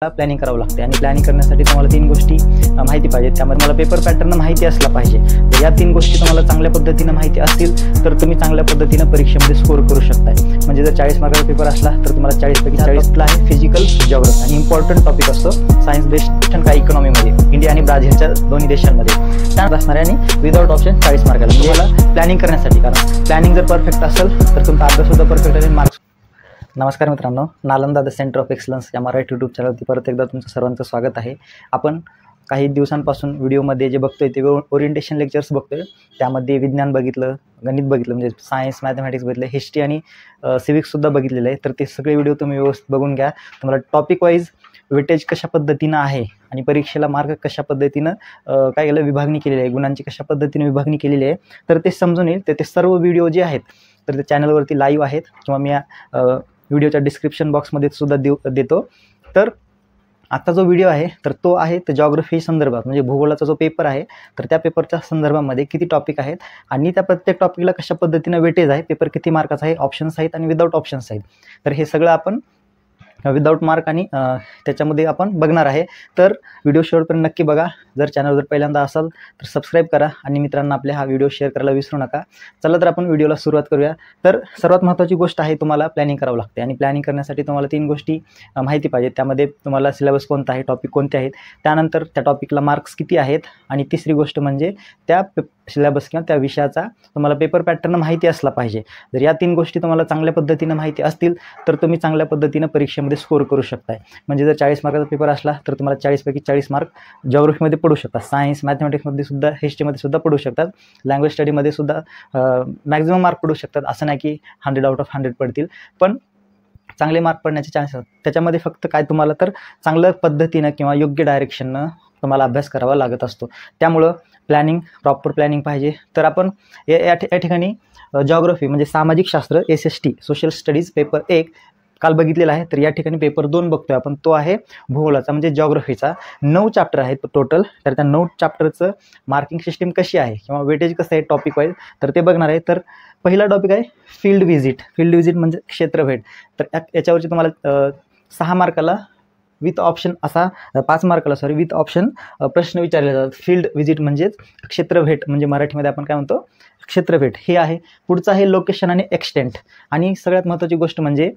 Planning करावं लागते आणि प्लॅनिंग करण्यासाठी तुम्हाला 3 गोष्टी माहिती पाहिजेत। त्यामध्ये मला पेपर पॅटर्न माहिती असला पाहिजे। तर या 3 गोष्टी तुम्हाला चांगल्या पद्धतीने माहिती असतील तर तुम्ही चांगल्या पद्धतीने परीक्षेमध्ये स्कोर करू शकताय। म्हणजे जर 40 मार्काचा पेपर असला तर तुम्हाला 40 पैकी 40 ला आहे फिजिकल जिओग्राफी आणि इम्पॉर्टंट टॉपिक असतो सायन्स बेस्ड काही इकॉनॉमीमध्ये इंडिया आणि ब्राझीलच्या दोन्ही देशांमध्ये त्यात असणारे आणि विदाउट ऑप्शन 40 मार्काला म्हणजे मला प्लॅनिंग करण्यासाठी, कारण प्लॅनिंग जर परफेक्ट असेल तर तुमचा अभ्यास सुद्धा परफेक्ट आहे मार्क्स। नमस्कार मित्रांनो, Nalanda the centre of excellence या मराठी यूट्यूब चॅनलवरती परत एकदा तुमचं सर्वांचं स्वागत आहे। आपण काही दिवसांपासून व्हिडिओमध्ये जे बघतोय ते ओरिएंटेशन लेक्चर्स बघतोय। त्यामध्ये विज्ञान बघितलं, गणित बघितलं म्हणजे सायन्स मॅथमॅटिक्स बघितलं, हिस्ट्री आणि सिविक्ससुद्धा बघितलेलं आहे। तर ते सगळे व्हिडिओ तुम्ही व्यवस्थित बघून घ्या। तुम्हाला टॉपिक वाईज वेटेज कशा पद्धतीनं आहे आणि परीक्षेला मार्क कशा पद्धतीनं काय केलं विभागणी केलेली आहे, गुणांची कशा पद्धतीने विभागणी केलेली आहे तर ते समजून येईल। तर ते सर्व व्हिडिओ जे आहेत तर ते चॅनलवरती लाईव्ह आहेत किंवा मी व्हिडिओच्या डिस्क्रिप्शन बॉक्समध्ये सुद्धा देतो। तर आता जो व्हिडिओ आहे तर तो आहे तर जॉग्राफी संदर्भात म्हणजे भूगोलाचा जो पेपर आहे तर त्या पेपरच्या संदर्भामध्ये किती टॉपिक आहेत आणि त्या प्रत्येक टॉपिकला कशा पद्धतीनं वेटेज आहे, पेपर किती मार्काचा आहे, ऑप्शन्स आहेत आणि विदाउट ऑप्शन्स आहेत। तर हे सगळं आपण विदाउट मार्क आणि त्याच्यामध्ये आपण बघणार आहे। तर व्हिडिओ शेवटपर्यंत नक्की बघा। जर चॅनल जर पहिल्यांदा असाल तर सबस्क्राईब करा आणि मित्रांना आपल्या हा व्हिडिओ शेअर करायला विसरू नका। चला तर आपण व्हिडिओला सुरुवात करूया। तर सर्वात महत्त्वाची गोष्ट आहे तुम्हाला प्लॅनिंग करावं लागते आणि प्लॅनिंग करण्यासाठी तुम्हाला 3 गोष्टी माहिती पाहिजेत। त्यामध्ये तुम्हाला सिलेबस कोणता आहे, टॉपिक कोणते आहेत, त्यानंतर त्या टॉपिकला मार्क्स किती आहेत आणि तिसरी गोष्ट म्हणजे त्या सिलेबस किंवा त्या विषयाचा तुम्हाला पेपर पॅटर्न माहिती असला पाहिजे। जर या 3 गोष्टी तुम्हाला चांगल्या पद्धतीनं माहिती असतील तर तुम्ही चांगल्या पद्धतीनं परीक्षेमध्ये स्कोर करू शकताय। म्हणजे जर 40 मार्काचा पेपर असला तर तुम्हाला 40 पैकी 40 मार्क जिओग्राफीमध्ये पडू शकतात, सायन्स मॅथमॅटिक्समध्ये सुद्धा, हिस्ट्रीमध्ये सुद्धा पडू शकतात, लँग्वेज स्टडीमध्ये सुद्धा मॅक्झिमम मार्क पडू शकतात। असं नाही की 100 आउट ऑफ 100 पडतील, पण चांगले मार्क पडण्याचे चान्सेस आहेत। त्याच्यामध्ये फक्त काय तुम्हाला तर चांगल्या पद्धतीनं किंवा योग्य डायरेक्शननं तुम्हाला अभ्यास करावा लागत असतो। त्यामुळं प्लॅनिंग प्रॉपर प्लॅनिंग पाहिजे। तर आपण या ठिकाणी जिओग्राफी म्हणजे सामाजिक शास्त्र SST सोशल स्टडीज पेपर 1 काल बघितलेला आहे। तर या ठिकाणी पेपर 2 बघतोय आपण, तो आहे भूगोलाचा म्हणजे जिओग्राफीचा। 9 चॅप्टर आहेत टोटल। तर त्या 9 चॅप्टरचं मार्किंग सिस्टीम कशी आहे किंवा वेटेज कसं आहे टॉपिक वाईज तर ते बघणार आहे। तर पहिला टॉपिक आहे फील्ड व्हिजिट। फील्ड व्हिजिट म्हणजे क्षेत्रभेट। तर याच्यावरची तुम्हाला 6 मार्काला विथ ऑप्शन असा 5 मार्काला विथ ऑप्शन प्रश्न विचारले जातात। फील्ड व्हिजिट म्हणजेच क्षेत्रभेट म्हणजे मराठीमध्ये आपण काय म्हणतो क्षेत्रभेट हे आहे। पुढचं आहे लोकेशन आणि एक्सटेंट आणि सगळ्यात महत्त्वाची गोष्ट म्हणजे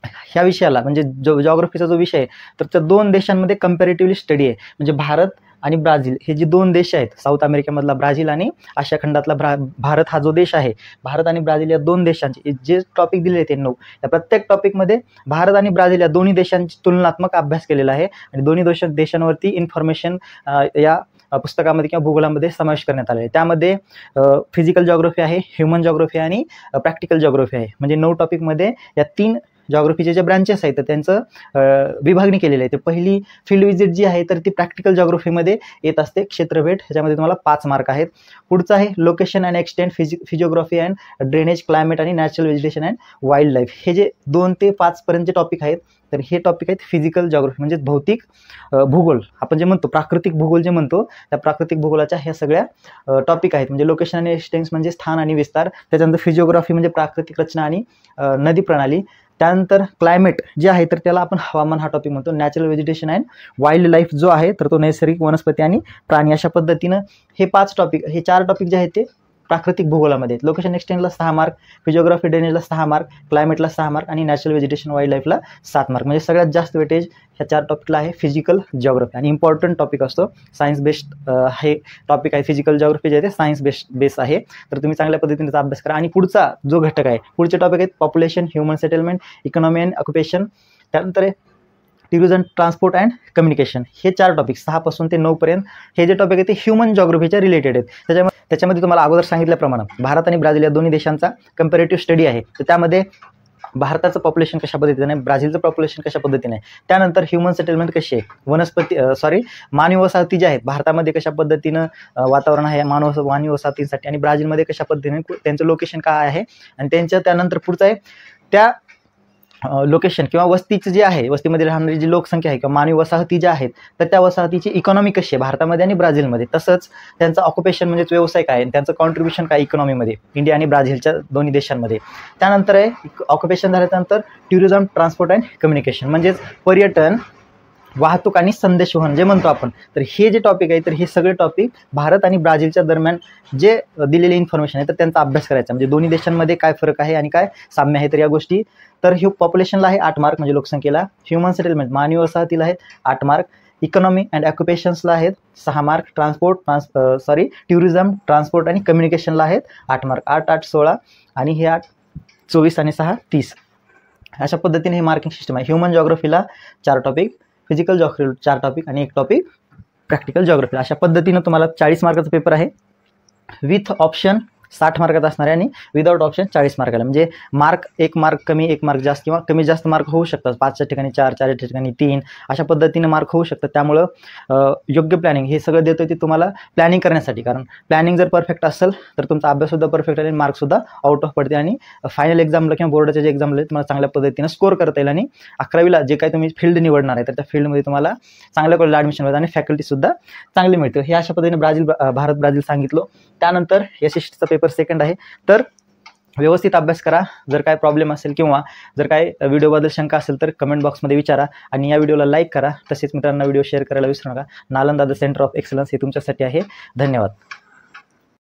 ह्या विषयाला म्हणजे जिओग्राफीचा जो विषय आहे तर त्या 2 देशांमध्ये कंपॅरेटिव्हली स्टडी आहे। म्हणजे भारत आणि ब्राझील हे जे 2 देश आहेत, साऊथ अमेरिकेमधला ब्राझील आणि आशिया खंडातला भारत हा जो देश आहे, भारत आणि ब्राझील या 2 देशांचे जे टॉपिक दिले ते 9 या प्रत्येक टॉपिकमध्ये भारत आणि ब्राझील या दोन्ही देशांची तुलनात्मक अभ्यास केलेला आहे आणि दोन्ही देशांवरती इन्फॉर्मेशन या पुस्तकामध्ये किंवा भूगोलामध्ये समावेश करण्यात आले आहे। त्यामध्ये फिजिकल जिओग्राफी आहे, ह्युमन जिओग्राफी आणि प्रॅक्टिकल जिओग्राफी आहे। म्हणजे 9 टॉपिकमध्ये या 3 जिओग्राफीचे जे ब्रांचेस आहेत तर त्यांचं विभागणी केलेली आहे। तर पहिली फील्ड व्हिजिट जी आहे तर ती प्रॅक्टिकल जिओग्राफीमध्ये येत असते, क्षेत्रभेट। ह्याच्यामध्ये तुम्हाला 5 मार्क आहेत। पुढचं आहे location and extent physiography and drainage, climate आणि natural vegetation and wild life. हे जे 2 ते 5 पर्यंतचे टॉपिक आहेत तर हे टॉपिक आहेत फिजिकल जिओग्राफी म्हणजे भौतिक भूगोल आपण जे म्हणतो, प्राकृतिक भूगोल जे म्हणतो त्या प्राकृतिक भूगोलाच्या ह्या सगळ्या टॉपिक आहेत। म्हणजे लोकेशन आणि एक्सटेंट म्हणजे स्थान आणि विस्तार, त्याच्यानंतर फिजिओग्राफी म्हणजे प्राकृतिक रचना आणि नदी प्रणाली, त्यानंतर क्लायमेट जे आहे तर त्याला आपण हवामान हा टॉपिक म्हणतो, natural vegetation and wild life जो आहे तर तो नैसर्गिक वनस्पती आणि प्राणी। अशा पद्धतीनं हे 5 टॉपिक हे 4 टॉपिक जे आहेत ते प्राकृतिक भूगोलामध्ये आहेत। लोकेशन एक्सटेंटला 6 मार्क, फिजिओग्राफी ड्रेनेजला 6 मार्क, क्लायमेटला 6 मार्क आणि नॅचरल व्हेजिटेशन वाईल्ड लाईफला 7 मार्क। म्हणजे सगळ्यात जास्त वेटेज ह्या 4 टॉपिकला आहे फिजिकल जिओग्राफी आणि इम्पॉर्टंट टॉपिक असतो सायन्स बेस्ड हे टॉपिक आहे। फिजिकल जिओग्राफी जे आहे ते सायन्स बेस आहे। तर तुम्ही चांगल्या पद्धतीने त्याचा अभ्यास करा। आणि पुढचा जो घटक आहे, पुढचे टॉपिक आहेत population, human settlement, economy and occupation, त्यानंतर आहे टुरिझम, ट्रान्सपोर्ट अँड कम्युनिकेशन। हे 4 टॉपिक 6 पासून ते 9 पर्यंत हे जे टॉपिक आहेत ते ह्युमन जिओग्राफीच्या रिलेटेड आहेत। त्याच्यामध्ये तुम्हाला अगोदर सांगितल्याप्रमाणे भारत आणि ब्राझील या दोन्ही देशांचा कंपॅरेटिव्ह स्टडी आहे। तर त्यामध्ये भारताचं पॉप्युलेशन कशा पद्धतीने आहे, ब्राझीलचं पॉप्युलेशन कशा पद्धतीने आहे, त्यानंतर ह्युमन सेटलमेंट कशी आहे, मानवी वसाहती ज्या आहेत भारतामध्ये कशा पद्धतीनं वातावरण आहे मानवी वसाहतींसाठी आणि ब्राझीलमध्ये कशा पद्धतीने त्यांचं लोकेशन काय आहे आणि त्यानंतर पुढचं आहे त्या लोकेशन किंवा वस्तीचं जे आहे, वस्तीमध्ये राहणारी जी लोकसंख्या आहे किंवा मानवी वसाहती ज्या आहेत तर त्या वसाहतीची इकॉनॉमी कशी आहे भारतामध्ये आणि ब्राझीलमध्ये, तसंच त्यांचं ऑक्युपेशन म्हणजेच व्यवसाय काय आहे, त्यांचं कॉन्ट्रीब्युशन काय इकॉनॉमीमध्ये इंडिया आणि ब्राझीलच्या दोन्ही देशांमध्ये। त्यानंतर आहे ऑक्युपेशन झाल्यानंतर टुरिझम, ट्रान्सपोर्ट अँड कम्युनिकेशन म्हणजेच पर्यटन, वाहतूक आणि संदेशवहन जे म्हणतो आपण, तर हे जे टॉपिक आहे तर हे सगळे टॉपिक भारत आणि ब्राझीलच्या दरम्यान जे दिलेली इन्फॉर्मेशन आहे तर त्यांचा अभ्यास करायचा, म्हणजे दोन्ही देशांमध्ये काय फरक आहे आणि काय साम्य आहे तर या गोष्टी. तर हे पॉप्युलेशनला आहे 8 मार्क म्हणजे लोकसंख्येला, ह्युमन सेटलमेंट मानवी वसाहतीला आहेत 8 मार्क, इकॉनॉमी अँड ऑक्युपेशन्सला आहेत 6 मार्क, टुरिझम ट्रान्सपोर्ट आणि कम्युनिकेशनला आहेत 8 मार्क, 8 8 16 आणि हे 8 24 आणि 6 30. अशा पद्धतीने हे मार्किंग सिस्टम आहे. ह्युमन जॉग्राफीला 4 टॉपिक, फिजिकल जॉग्राफीला 4 टॉपिक आणि 1 टॉपिक प्रॅक्टिकल जॉग्राफीला. अशा पद्धतीनं तुम्हाला 40 मार्काचा पेपर आहे. विथ ऑप्शन 60 मार्कात असणार आहे आणि विदाउट ऑप्शन 40 मार्काला, म्हणजे मार्क 1 मार्क कमी 1 मार्क जास्त किंवा कमी जास्त मार्क होऊ शकतात. 5च्या ठिकाणी 4, 4च्या ठिकाणी 3 अशा पद्धतीने मार्क होऊ शकतात. त्यामुळं योग्य प्लॅनिंग हे सगळं देतं ते तुम्हाला प्लॅनिंग करण्यासाठी, कारण प्लॅनिंग जर परफेक्ट असेल तर तुमचा अभ्याससुद्धा परफेक्ट आहे आणि मार्कसुद्धा आउट ऑफ पडते आणि फायनल एक्झामला किंवा बोर्डाच्या जे एक्झामला तुम्हाला चांगल्या पद्धतीनं स्कोर करता येईल आणि 11वीला जे काही तुम्ही फील्ड निवडणार आहे तर त्या फील्डमध्ये तुम्हाला चांगल्या कॉलेजला ॲडमिशन मिळतं आणि फॅकल्टीसुद्धा चांगली मिळते. हे अशा पद्धतीने भारत ब्राझील सांगितलं. त्यानंतर SSTचा पेपर सेकंड आहे. तर व्यवस्थित अभ्यास करा. जर काय प्रॉब्लेम असेल किंवा जर काय व्हिडिओबद्दल शंका असेल तर कमेंट बॉक्समध्ये विचारा आणि या व्हिडिओला लाईक करा. तसेच मित्रांना व्हिडिओ शेअर करायला विसरू नका. Nalanda the centre of excellence हे तुमच्यासाठी आहे. धन्यवाद.